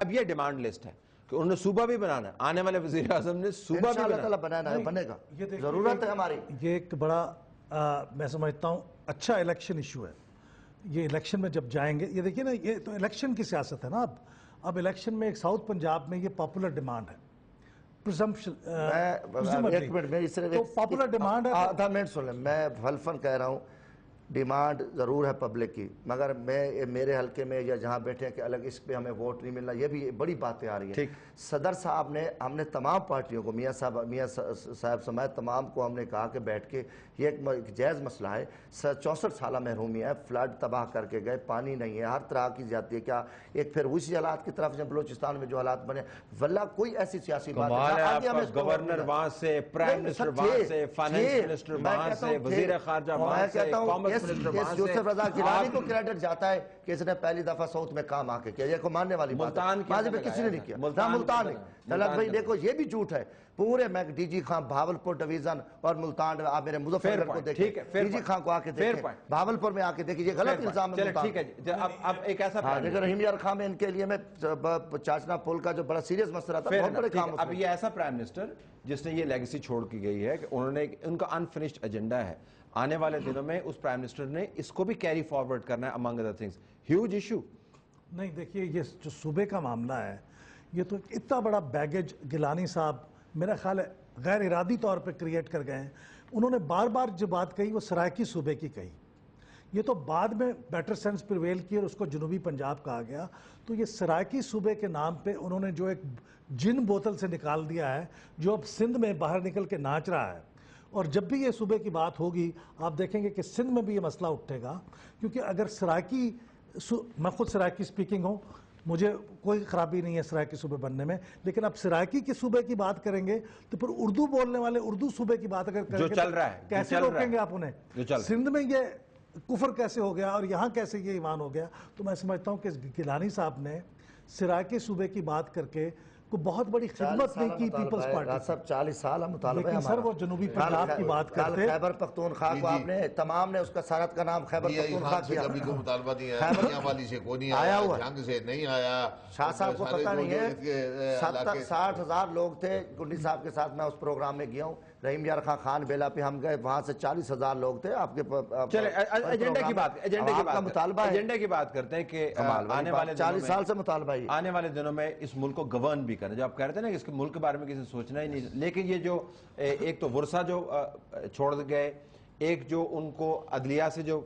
اب یہ demand list ہے کہ انہوں نے صوبہ بھی بنانا ہے, آنے والے وزیر اعظم نے صوبہ بھی بنانا ہے, بنے گا, ضرورت ہے ہماری. یہ ایک بڑا میں سمجھتا ہوں اچھا الیکشن ایشو ہے. یہ الیکشن میں جب جائیں گے, یہ دیکھیے نا, یہ تو الیکشن کی سیاست ہے نا. اب الیکشن میں ایک ساؤتھ پنجاب میں یہ پاپولر ڈیمانڈ ہے, ایک منٹ میں صرف پاپولر ڈیمانڈ ہے. آدھا منٹ سن لیں, میں حلفاً کہہ رہا ہوں ڈیمانڈ ضرور ہے پبلک کی, مگر میرے حلقے میں یا جہاں بیٹھے ہیں کہ الگ اس پہ ہمیں ووٹ نہیں ملنا, یہ بھی بڑی باتیں آ رہی ہیں. صدر صاحب نے, ہم نے تمام پارٹیوں کو, میاں صاحب سمیت تمام کو ہم نے کہا کہ بیٹھ کے یہ ایک جائز مسئلہ ہے. 64 سالہ محرومی ہے, فلڈ تباہ کر کے گئے, پانی نہیں ہے, ہر طرح کی زیادتی ہے. کیا ایک پھر اسی حالات کی طرف جب بلوچستان میں جو حالات بنے, واللہ کوئی ایسی سیاسی بات ہے, گورنر وہاں سے, پرائم منسٹر وہاں سے, فائنانس منسٹر وہاں سے, وزیر خارجہ وہاں سے, کامرس اس یوسف رضا گیلانی کو کریڈٹ جاتا ہے کہ اس نے پہلی دفعہ ساؤتھ میں کام آ کے کیا. یہ کو ماننے والی بات ہے, ماضی میں کسی نے نہیں کیا. ملتان نہیں. طلعت بھائی دیکھو یہ بھی جھوٹ ہے. پورے میں D G Khan Bahawalpur division اور ملتان, آپ میرے مظفر گڑھ کو دیکھیں, ڈی جی خان کو آ کے دیکھیں, بھاولپور میں آ کے دیکھیں, یہ غلط الزام ہے. ٹھیک ہے جی, اب ایک ایسا رحیم یار خان میں ان کے لیے میں چاچنا پل کا جو بڑا سیریس مسئلہ تھا, بہت بڑے کام. اب یہ ایسا پرائم منسٹر جس نے یہ لیگیسی چھوڑ کی گئی ہے کہ انہوں نے, ان کا انفنشڈ ایجنڈا ہے, آنے والے دنوں میں اس پرائم منسٹر نے اس کو بھی کیری فارورڈ کرنا ہے, among other things. Huge issue نہیں. دیکھیے یہ جو صوبے کا معاملہ ہے, یہ تو اتنا بڑا بیگیج گیلانی صاحب میرا خیال ہے غیر ارادی طور پہ کریٹ کر گئے ہیں. انہوں نے بار بار جو بات کہی وہ سرائکی صوبے کی کہی, یہ تو بعد میں بیٹر سینس پریویل کی اور اس کو جنوبی پنجاب کہا گیا. تو یہ سرائکی صوبے کے نام پہ انہوں نے جو ایک جن بوتل سے نکال دیا ہے, جو اب سندھ میں باہر نکل کے ناچ رہا ہے. اور جب بھی یہ صوبے کی بات ہوگی آپ دیکھیں گے کہ سندھ میں بھی یہ مسئلہ اٹھے گا, کیونکہ اگر سرائکی, میں خود سرائکی سپیکنگ ہوں, مجھے کوئی خرابی نہیں ہے سرائکی صوبے بننے میں, لیکن اب سرائکی کے صوبے کی بات کریں گے تو پھر اردو بولنے والے اردو صوبے کی بات اگر کریں گے کیسے روکیں گے آپ انہیں؟ سندھ میں یہ کفر کیسے ہو گیا اور یہاں کیسے یہ ایمان ہو گیا؟ تو میں سمجھتا ہوں کہ گیلانی صاحب نے سرائکی صوبے کی بات کر کے کو بہت بڑی خدمت نہیں کی پیپلز پارٹی. صاحب 40 سال مطالبہ ہے لیکن سر وہ جنوبی پنجاب کی بات کرتے, خیبر پختونخوا کو آپ نے تمام نے اس کا سارت کا نام خیبر پختونخوا کیا. کبھی کوئی مطالبہ نہیں آیا, میاں والی سے کوئی نہیں آیا, جنگ سے نہیں آیا. شاہ صاحب کو پتہ نہیں ہے, 60,000 لوگ تھے. کنڈی صاحب کے ساتھ میں اس پروگرام میں گیا ہوں, رحیم یار خان بیلا پہ ہم گئے, وہاں سے 40,000 لوگ تھے. آپ کے ایجنڈے کی بات کرتے ہیں کہ آنے والے 40 سال سے مطالبہ ہی, آنے والے دنوں میں اس ملک کو گورن بھی کرنا. جو آپ کہہ رہے تھے نا کہ اس کے ملک کے بارے میں کسی سوچنا ہی نہیں, لیکن یہ جو ایک تو ورثہ جو چھوڑ گئے, ایک جو ان کو عدلیہ سے جو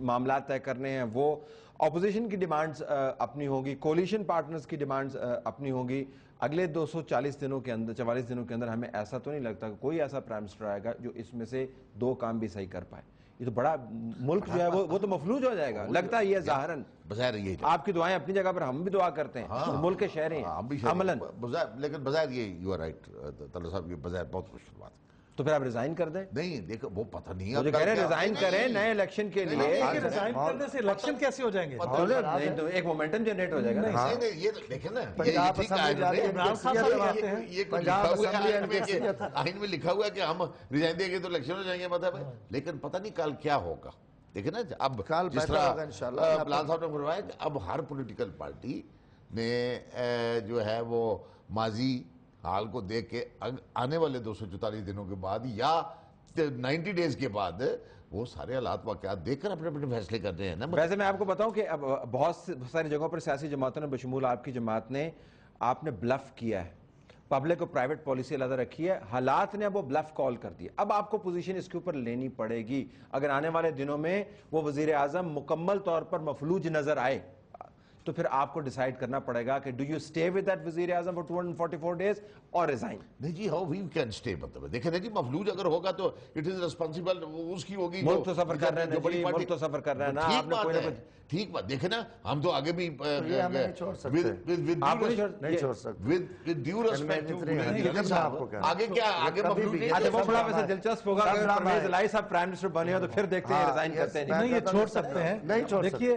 معاملات طے کرنے ہیں وہ اپوزیشن کی ڈیمانڈز اپنی ہوگی, کولیشن پارٹنرز کی ڈیمانڈز اپنی ہوگی. اگلے 240 دنوں کے اندر, 44 دنوں کے اندر ہمیں ایسا تو نہیں لگتا کہ کوئی ایسا پرائم منسٹر آئے گا جو اس میں سے 2 کام بھی صحیح کر پائے. یہ تو بڑا ملک جو ہے وہ تو مفلوج ہو جائے گا, لگتا ہے یہ ظاہراً. بظاہر یہ آپ کی دعائیں اپنی جگہ پر, ہم بھی دعا کرتے ہیں, ملک کے شہری ہیں عملاً, لیکن بظاہر یہ یو آر رائٹ طلعت صاحب, یہ بظاہر بہت مشکل بات ہے. تو پھر آپ ریزائن کر دیں. نہیں دیکھو وہ پتہ نہیں, جو کہہ رہے ہیں ریزائن کریں نئے الیکشن کے لیے. ریزائن کرنے سے الیکشن کیسے ہو جائیں گے؟ نہیں تو ایک مومنٹم جنریٹ ہو جائے گا. یہ دیکھیں نا, آئین میں لکھا ہوا ہے کہ ہم ریزائن دیں گے تو الیکشن ہو جائیں گے, مطلب ہے. لیکن پتہ نہیں کل کیا ہوگا. دیکھیں نا, اب جس طرح پلان صاحب نے فرمایا کہ اب ہر پولیٹیکل پارٹی نے جو ہے وہ ماضی حال کو دیکھ کے آنے والے 244 دنوں کے بعد یا 90 ڈیز کے بعد وہ سارے حالات واقعات دیکھ کر اپنے اپنے فیصلے کر رہے ہیں نا. ویسے میں آپ کو بتاؤں کہ بہت ساری جگہوں پر سیاسی جماعتوں نے بشمول آپ کی جماعت نے, آپ نے بلف کیا ہے, پبلک کو پرائیویٹ پالیسی علیحدہ رکھی ہے, حالات نے اب وہ بلف کال کر دیا. اب آپ کو پوزیشن اس کے اوپر لینی پڑے گی اگر آنے والے دنوں میں وہ وزیر اعظم مکمل طور پر مفلوج نظر آئے, تو پھر آپ کو ڈیسائیڈ کرنا پڑے گا کہ do you stay with that وزیر اعظم فار 244 ڈیز اور ریزائن. نہیں جی, ہاؤ وی کین اسٹے, مطلب دیکھیں نا جی, مفلوج اگر ہوگا تو اٹ از ریسپانسبل اس کی ہوگی. ملک تو سفر کر رہے ہیں, ملک تو سفر کر رہے ہیں نا. ٹھیک بات, دیکھیں نا ہم تو آگے بھی نہیں چھوڑ سکتے, نہیں چھوڑ سکتے ود ڈیو ریسپیکٹ. آگے کیا, آگے مفلوج وہ تھوڑا ویسے دلچسپ ہوگا کہ پرویز الہی صاحب پرائم منسٹر بنے ہو تو پھر دیکھتے ہیں ریزائن کرتے ہیں. نہیں, یہ چھوڑ سکتے ہیں. نہیں چھوڑ سکتے. دیکھیے